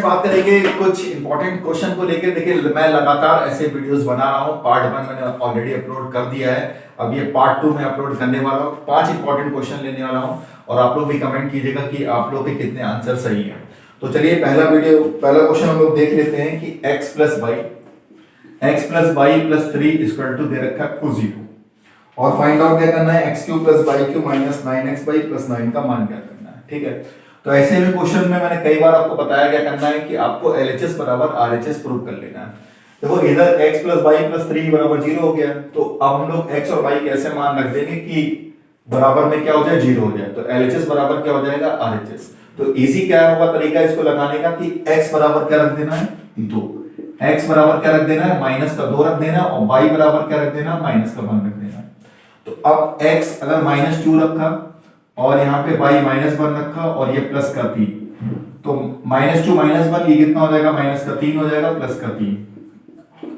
बात करेंगे कुछ इंपॉर्टेंट क्वेश्चन को लेकर। देखिए मैं लगातार ऐसे वीडियोस बना रहा हूँ। पार्ट 1 मैंने ऑलरेडी अपलोड कर दिया है, अब ये पार्ट 2 में अपलोड करने वाला हूँ। 5 इंपॉर्टेंट क्वेश्चन लेने वाला हूँ और आप लोग भी कमेंट कीजिएगा कि आप लोग के कितने आंसर सही हैं। तो चलिए पहला क्वेश्चन हम लोग देख लेते हैं कि x plus y plus 3 equal to दे रखा है 0 और फाइंड आउट क्या करना है, x cube plus y cube minus 9x y plus 9 का मान क्या करना है। ठीक है, तो ऐसे में क्वेश्चन में मैंने कई बार आपको बताया क्या करना है कि आपको LHS बराबर RHS प्रूव कर लेना है। देखो इधर x प्लस वाई प्लस 3 बराबर 0 हो गया, तो अब हम लोग x और y कैसे मान रख देंगे कि बराबर में क्या हो जाए, 0 हो जाए। तो LHS बराबर क्या हो जाएगा, RHS। तो इजी क्या होगा तरीका इसको लगाने का कि x बराबर क्या रख देना है, 2। x बराबर क्या रख देना है, माइनस का 2 रख देना, और y बराबर क्या रख देना, माइनस का 1 रख देना। तो अब x अगर माइनस 2 रखा और यहाँ पे y माइनस 1 रखा और ये प्लस का 3, तो माइनस 2 माइनस 1 ये कितना हो जाएगा, माइनस का 3 हो जाएगा, प्लस का 3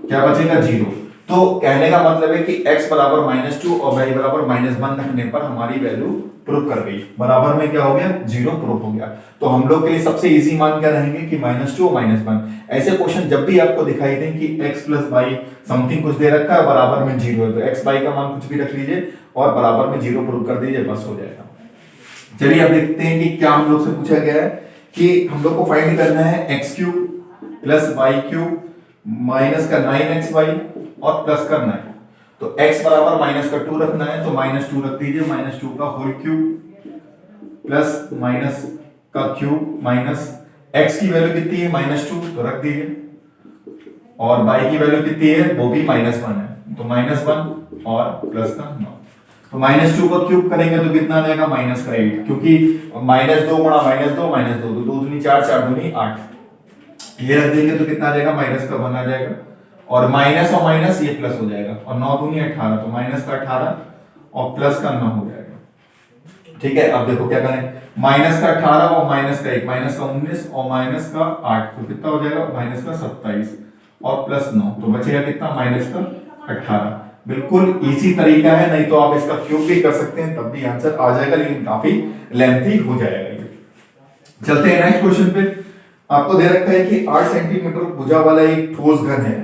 क्या बचेगा, 0। तो कहने का मतलब है कि x बराबर -2 और y बराबर -1 रखने पर हमारी वैल्यू प्रूफ कर गई, बराबर में क्या हो गया, 0 प्रूफ हो गया। तो हम लोग के लिए सबसे इजी मान क्या रहेंगे कि -2 और -1। ऐसे क्वेश्चन जब भी आपको दिखाई दें कि x प्लस वाई समथिंग कुछ दे रखा है बराबर में 0 है, तो x y का मान कुछ भी रख लीजिए और बराबर में 0 प्रूफ कर दीजिए, बस हो जाएगा। चलिए अब देखते हैं कि क्या हम लोग से पूछा गया है कि हम लोग को फाइंड करना है X cube plus Y cube minus का 9xy और प्लस का 9। तो x बराबर माइनस का 2 रखना है, तो -2 रख दीजिए, -2 का होल क्यूब प्लस माइनस का क्यूब माइनस x की वैल्यू कितनी है, -2 तो रख दीजिए, और y की वैल्यू कितनी है, वो भी -1 है, तो -1 और प्लस का 9। तो -2 को क्यूब करेंगे तो कितना आ जाएगा, -8, क्योंकि -2 गुणा -2 -2 तो 2 दूनी 4 4 दूनी 8, ये रख देंगे तो कितना आ जाएगा, माइनस का 1 आ जाएगा, और माइनस और माइनस ये प्लस हो जाएगा, और 9 दूनी 18 तो माइनस का 18 और प्लस का 9 हो जाएगा। ठीक है, अब देखो क्या करें, माइनस का 18 और माइनस का 1 माइनस का 19 और माइनस का 8 तो कितना हो जाएगा, माइनस का 27 और प्लस 9 तो बचेगा कितना, माइनस का 18। बिल्कुल इजी तरीका है, नहीं तो आप इसका क्यूब भी कर सकते हैं तब भी आंसर आ जाएगा, लेकिन काफी लेंथी हो जाएगा ये। चलते हैं नेक्स्ट क्वेश्चन पे। आपको दे रखा है कि 8 सेंटीमीटर भुजा वाला एक ठोस घन है।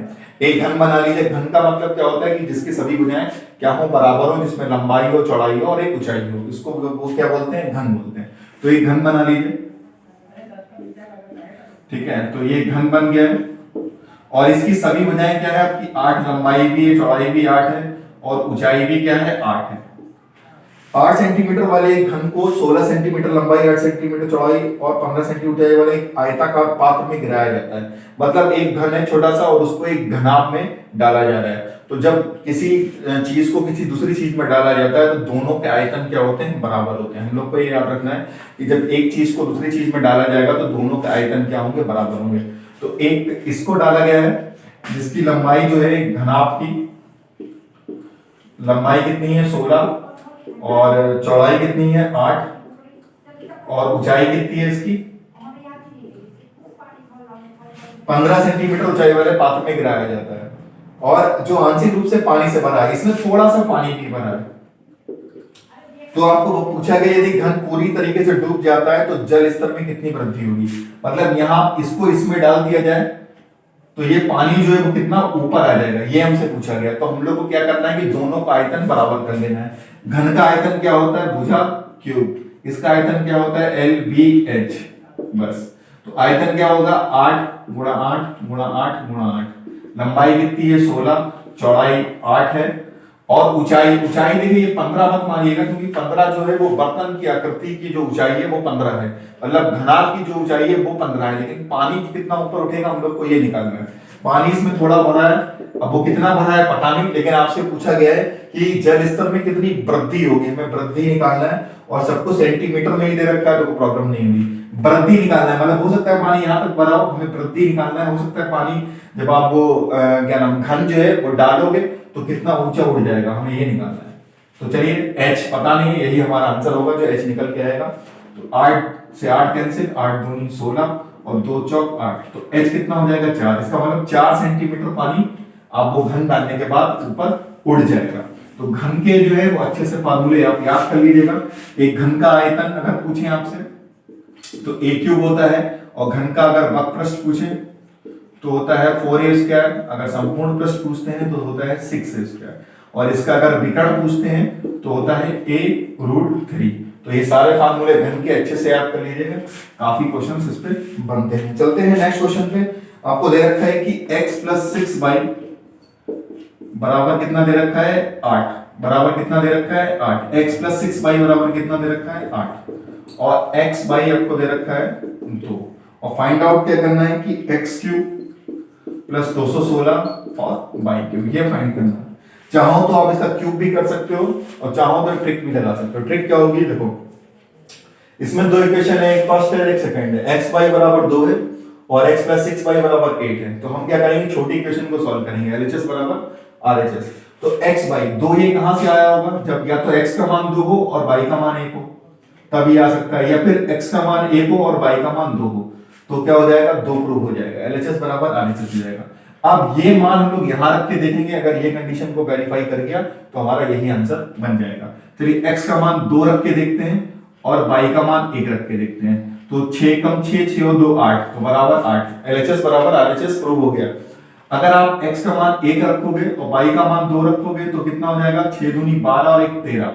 एक घन बना लीजिए। घन का मतलब क्या होता है कि जिसकी सभी भुजाएं क्या हो, बराबर हो, जिसमें लंबाई हो, चौड़ाई हो और एक ऊंचाई हो, इसको वो क्या बोलते हैं, घन बोलते हैं। तो एक घन बना लीजिए। ठीक है, तो ये घन बन गया है और इसकी सभी भुजाएं क्या है आपकी, 8, लंबाई भी है, चौड़ाई भी 8 है और ऊंचाई भी क्या है, 8 है। 8 सेंटीमीटर वाले एक घन को 16 सेंटीमीटर लंबाई, 8 सेंटीमीटर चौड़ाई और 15 सेंटीमीटर ऊंचाई वाले एक आयताकार पात्र में गिराया जाता है। मतलब एक घन है छोटा सा और उसको एक घनाभ में डाला जा रहा है। तो जब किसी चीज को किसी दूसरी चीज में डाला जाता है तो दोनों के आयतन क्या होते हैं, बराबर होते हैं। हम लोग को ये याद रखना है कि जब एक चीज को दूसरी चीज में डाला जाएगा तो दोनों के आयतन क्या होंगे, बराबर होंगे। तो एक इसको डाला गया है जिसकी लंबाई जो है घनाभ की लंबाई कितनी है, 16 और चौड़ाई कितनी है, 8 और ऊंचाई कितनी है इसकी, 15 सेंटीमीटर ऊंचाई वाले पात्र में गिराया जाता है। और जो आंशिक रूप से पानी से भरा है, इसमें थोड़ा सा पानी भी भरा है। तो आपको पूछा गया यदि घन पूरी तरीके से डूब जाता है तो जल स्तर में कितनी वृद्धि होगी। मतलब यहाँ इसको इसमें डाल दिया जाए तो ये पानी जो है वो कितना ऊपर आ जाएगा, ये हमसे पूछा गया। तो हम लोग को क्या करना है कि दोनों का आयतन बराबर कर लेना है। घन का आयतन क्या होता है, भुजा क्यूब, इसका आयतन क्या होता है, LBH, बस। तो आयतन क्या होगा, 8 गुणा 8 गुणा 8 गुणा 8। लंबाई कितनी है, 16, चौड़ाई 8 है और ऊंचाई देखिए ये 15 मत मानिएगा, क्योंकि 15 जो है वो बर्तन की आकृति की जो ऊंचाई है वो 15 है, मतलब घनाभ की जो ऊंचाई है वो 15 है, लेकिन पानी कितना ऊपर उठेगा हम लोग को ये निकालना है। पानी इसमें थोड़ा भरा है, अब वो कितना भरा है पता नहीं, लेकिन आपसे पूछा गया है कि जल स्तर में कितनी वृद्धि होगी, हमें वृद्धि निकालना है और सबको सेंटीमीटर में ही दे रखा है तो कोई प्रॉब्लम नहीं होगी। वृद्धि निकालना है, मतलब हो सकता है पानी यहाँ तक भरा हो, हमें वृद्धि निकालना है। हो सकता है पानी जब आप वो क्या नाम घन जो है वो डालोगे तो कितना ऊंचा उड़ जाएगा, हमें ये निकालना है। तो चलिए h पता नहीं, यही हमारा आंसर होगा जो h निकल के आएगा। तो 8 से 8 कैंसिल, 8 दूनी 16 और 2 चौक 8, तो h कितना हो जाएगा, 4। इसका मतलब 4 सेंटीमीटर पानी आप वो घन डालने के बाद ऊपर उड़ जाएगा। तो घन के जो है वो अच्छे से फार्मूले आप याद कर लीजिएगा। एक घन का आयतन अगर पूछें आपसे तो a क्यूब होता है और घन का अगर वक्रपृष्ठ पूछे तो होता है 4a², अगर संपूर्ण पृष्ठ पूछते हैं तो होता है 6a², और इसका अगर विकर्ण पूछते हैं तो होता है a√3। तो ये सारे फार्मूले घन के अच्छे से याद कर लीजिएगा, काफी क्वेश्चंस इस पे बनते हैं। चलते हैं नेक्स्ट क्वेश्चन पे। आपको दे रखा है कि x + 6y बराबर कितना दे रखा है 8, बराबर कितना दे रखा है 8, x + 6y बराबर कितना दे रखा है 8, और x/y आपको दे रखा है 2, और फाइंड आउट क्या करना है कि x³ + 216 और y³ ये फाइंड करना है। चाहो तो आप इसका क्यूब भी कर सकते हो और चाहो तो ट्रिक भी लगा सकते हो। ट्रिक क्या होगी, देखो इसमें दो इक्वेशन है, एक फर्स्ट है एक सेकंड है, xy बराबर 2 है और x + 6y बराबर 8 है। तो हम क्या करेंगे, छोटी इक्वेशन को सॉल्व करेंगे, LHS बराबर RHS। तो xy 2 ये कहां से आया होगा, जब या तो x का मान 2 हो और y का मान 1 हो तभी आ सकता है, या फिर x का मान 1 हो और y का मान 2 हो तो क्या हो जाएगा, 2 प्रूव हो जाएगा, LHS बराबर RHS हो जाएगा। अब ये मान हम लोग यहां रख के देखेंगे, अगर ये कंडीशन को वेरीफाई कर गया तो हमारा यही आंसर बन जाएगा। चलिए x का मान 2 रख के देखते हैं और y का मान 1 रख के देखते हैं। तो 6 कम 6, 6 और 2 8, तो बराबर 8, LHS बराबर RHS प्रूव हो गया। अगर आप x का मान 1 रखोगे और y का मान 2 रखोगे तो कितना हो जाएगा, 6 दूनी 12 और 1 13,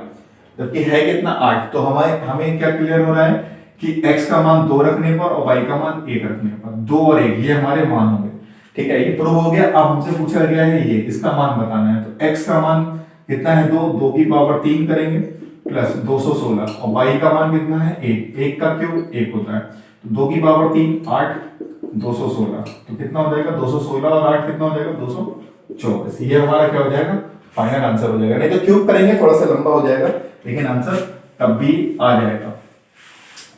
जबकि है कितना 8। तो हमें क्या क्लियर हो रहा है कि x का मान 2 रखने पर और y का मान 1 रखने पर 2 और 1 ये हमारे मान होंगे। ठीक है, ये प्रूव हो गया। अब हमसे पूछा गया है ये इसका मान बताना है, तो x का मान कितना है 2 की पावर 3 करेंगे प्लस 216, और y का मान कितना है 1, 1 का क्यूब 1 होता है, तो 2 की पावर 3 8, 216, तो कितना हो जाएगा 216 और 8 कितना हो जाएगा 224। ये हमारा क्या हो जाएगा, फाइनल आंसर हो जाएगा। नहीं तो क्यूब करेंगे थोड़ा सा लंबा हो जाएगा, लेकिन आंसर तब भी आ जाएगा।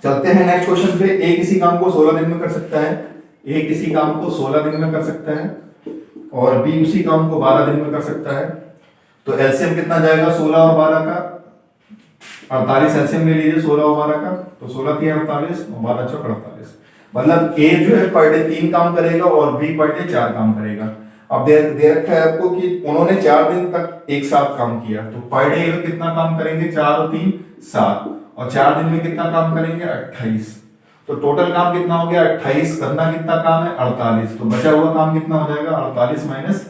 चलते हैं नेक्स्ट क्वेश्चन पे। ए किसी काम को 16 दिन में कर सकता है, ए किसी काम को 16 दिन में कर सकता है और बी उसी काम को 12 दिन में कर सकता है। तो एलसीएम कितना जाएगा 16 और 12 का, 48 एलसीएम ले लीजिए 16 और 12 का, तो 16 3 48 और 12 चौक 48। मतलब ए जो है पर डे 3 काम करेगा और बी पर डे 4 काम करेगा। अब दे रखा है आपको कि उन्होंने 4 दिन तक एक साथ काम किया, तो पर डे कितना काम करेंगे, 4 और 3 7, और 4 दिन में कितना काम करेंगे 28। तो टोटल काम कितना हो गया 28, करना कितना काम है 48, तो बचा हुआ काम कितना हो जाएगा 48 माइनस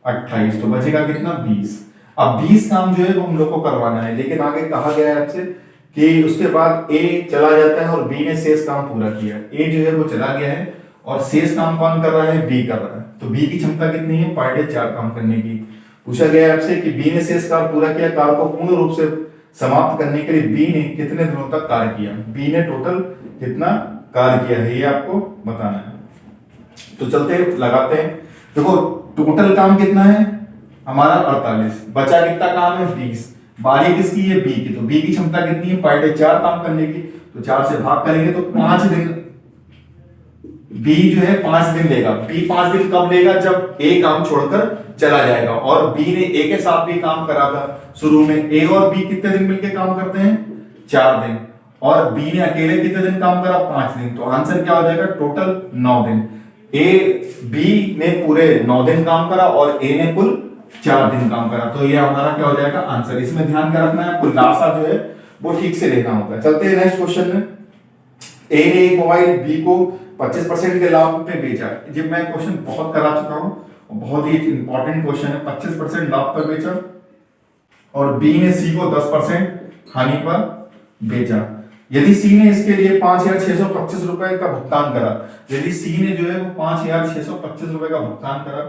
28, तो बचेगा कितना 20। अब 20 काम जो है वो हम लोग को करवाना है, लेकिन आगे कहा गया है आपसे कि उसके बाद ए चला जाता है और बी ने शेष काम पूरा किया। ए जो है वो चला गया है और शेष काम कौन कर रहा है, बी कर रहा है। तो बी की क्षमता कितनी है, पर डे 4 काम करने की। पूछा गया है आपसे कि बी ने शेष कार्य पूरा किया, कार्य को पूर्ण रूप से समाप्त करने के लिए बी ने कितने दिनों तक कार्य किया, बी ने टोटल कितना कार्य किया है ये आपको बताना है। तो चलते लगाते हैं, देखो टोटल काम कितना है हमारा 48, बचा कितना काम है 20, बारी किसकी है बी की, तो बी की क्षमता कितनी है पर डे 4 काम करने की, तो 4 से भाग करेंगे तो 5 दिन बी जो है 5 दिन लेगा। बी 5 दिन कब लेगा, जब ए काम छोड़कर चला जाएगा, और बी ने ए के साथ भी काम करा था शुरू में। ए और बी कितने दिन मिलकर काम करते हैं 4 दिन, और बी ने अकेले कितने दिन काम करा 5 दिन, तो आंसर क्या हो जाएगा टोटल 9 दिन। बी ने पूरे 9 दिन काम करा और ए ने कुल 4 दिन काम करा, तो ये हमारा क्या हो जाएगा आंसर। इसमें ध्यान क्या रखना है, आपको लासा जो है वो ठीक से लेना होगा। चलते हैं नेक्स्ट क्वेश्चन में। ए ने एक मोबाइल बी को 25% के लाभ पे बेचा। जब मैं क्वेश्चन बहुत करा चुका हूं, बहुत ही इंपॉर्टेंट क्वेश्चन है। 25% लाभ पर बेचा और बी ने सी को 10% हानि पर बेचा। यदि सी ने इसके लिए 5,625 रुपए का भुगतान करा, यदि सी ने जो है वो 5,625 रुपए का भुगतान करा,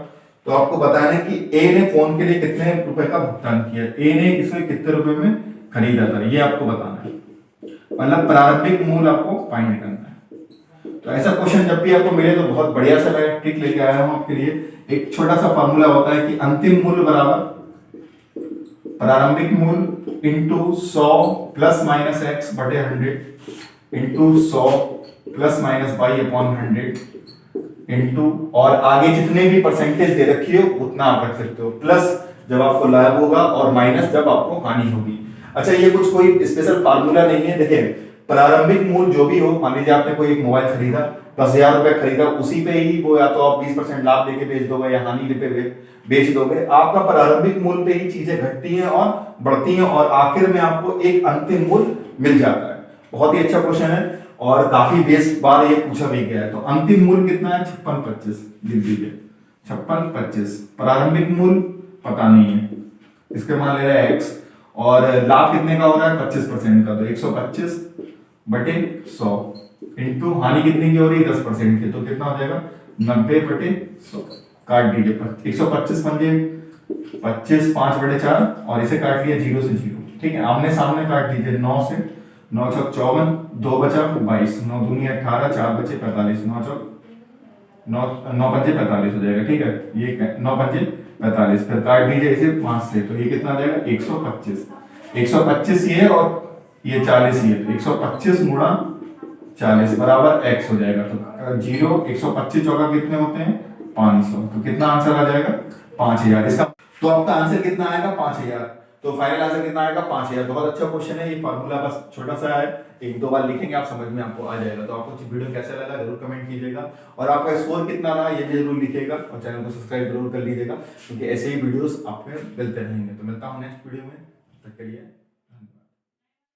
तो आपको बताना है कि ए ने फोन के लिए कितने रुपए का भुगतान किया, ए ने इसे कितने रुपए में खरीदा था, ये आपको बताना है। मतलब प्रारंभिक मूल्य आपको फाइंड करना है। तो ऐसा क्वेश्चन जब भी आपको मिले तो बहुत बढ़िया सा मैं ट्रिक लेके आया हूं आपके लिए। एक छोटा सा फॉर्मूला होता है कि अंतिम मूल्य बराबर प्रारंभिक मूल्य इंटू 100 प्लस माइनस x बटे 100 into 100 plus minus y upon 100 into, और आगे जितने भी परसेंटेज दे रखी हो उतना आप रख सकते हो, प्लस जब आपको लाभ होगा और माइनस जब आपको हानि होगी। अच्छा, ये कुछ कोई स्पेशल फार्मूला नहीं है। देखिए प्रारंभिक मूल्य जो भी हो, मान लीजिए आपने कोई एक मोबाइल खरीदा 10,000 रुपए खरीदा, उसी पे ही वो या तो आप 20% लाभ देके बेच दोगे या हानि पे बेच दोगे। आपका प्रारंभिक मूल्य पे ही चीजें घटती हैं और बढ़ती हैं और आखिर में आपको एक अंतिम मूल्य मिल जाता है। बहुत ही अच्छा क्वेश्चन है और काफी बेस बार ये पूछा भी गया है। तो अंतिम मूल्य कितना है? 5625 लिख दीजिए, 5625। प्रारंभिक मूल्य पता नहीं है, इसके मान ले रहा है x, और लाभ कितने का हो रहा है? 25% का, तो 125 बटे 100 इंटू हानि कितने की हो रही है? 10% की, तो कितना हो जाएगा? 90 बटे 100। काट दीजिए, 125 पंजे 25, 5 बटे 4, और इसे काट लिया 0 से 0, ठीक है। आमने सामने काट दीजिए, 9 से 9 चौक 54, 2 बचा 22, 9 दूनी 18, 4 बचे 45, 9 चौक 9 पंजे 45 हो जाएगा, ठीक है। ये 9 पंजे 45, फिर काट दीजिए इसे 5 से, तो ये कितना आ जाएगा? 125। 125 ये और ये 40 ये, 125 गुणा 40 बराबर x हो जाएगा। तो 0 125 चौका कितने होते हैं? 500। तो कितना आंसर आ जाएगा? 5000। इसका तो आपका आंसर कितना आएगा? 5000। तो फाइनल आंसर कितना आएगा? 5000। बहुत अच्छा क्वेश्चन है, ये फार्मूला बस छोटा सा है, एक दो बार लिखेंगे आप समझ में आपको आ जाएगा। तो आपको वीडियो कैसा लगा जरूर कमेंट कीजिएगा, और आपका स्कोर कितना रहा ये भी जरूर लिखिएगा, और चैनल को सब्सक्राइब जरूर कर लीजिएगा, क्योंकि ऐसे ही वीडियोस आपको मिलते रहेंगे। तो मिलता हूँ नेक्स्ट वीडियो में, तब तक के लिए।